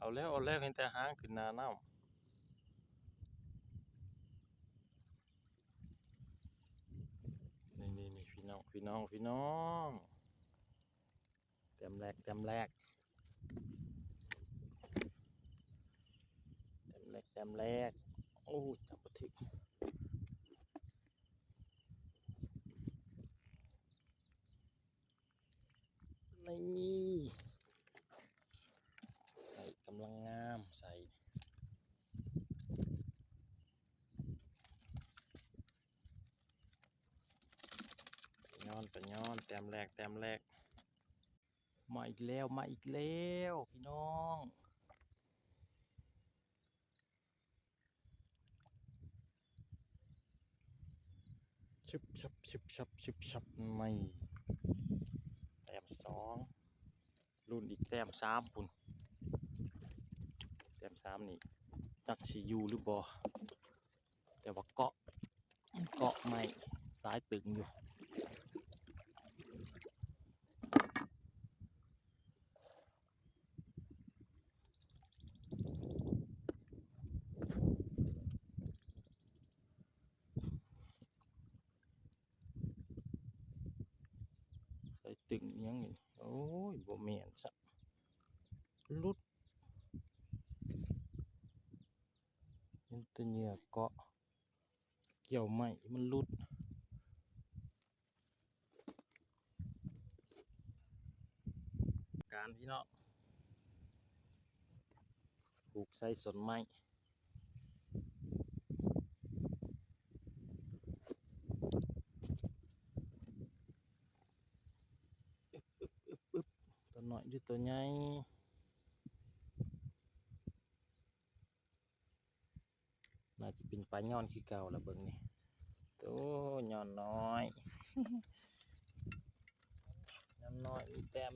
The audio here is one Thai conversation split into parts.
เอาแล้วเห็นแต่หางขึ้นหน้าน้ำนี่พี่น้องเต็มแรกโอ้จับปะทินี่ใส่กำลังงามใส่ย้อนแต้มแรกมาอีกแล้วพี่น้องชับไม่แต้ม2รุ่นอีกแต้ม3พุ่นแต้ม3นี่จักสิอยู่หรือบ่แต่ว่าเกาะไม่สายตึงอยู่สายตึงยังไงโอ้ยบ่แม่นซะลุดมันตัวเหยื่อเกาะเกี่ยวไม่มันลุดการพี่น้องผูกใส่สนไม้ตัวน้อยหรือตัวใหญ่น่าจะเป็นปลาย่อนคือเก่าละเบิ่งนี่ตัวย่อนน้อยย่อนน้อยมีแต้ม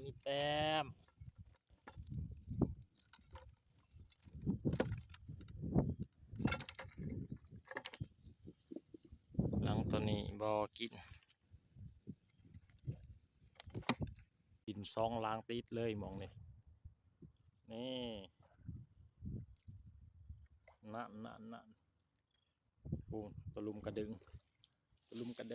หลังตัวนี้บ่กิน2ล้างติดเลยมองนี่นั่นปูตะลุมกระดึงสายลุมกระ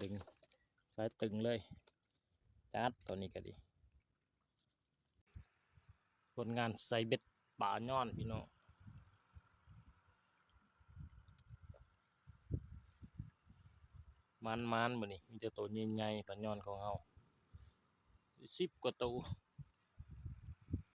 ดึงสายตึงเลยจัดตัวนี้ก็ดีผลงานใส่เบ็ดป่าย่อนพี่น้องมันมื้อนี้มีแต่ตัวใหญ่ๆป่าย่อนของเฮา10 กว่าตัว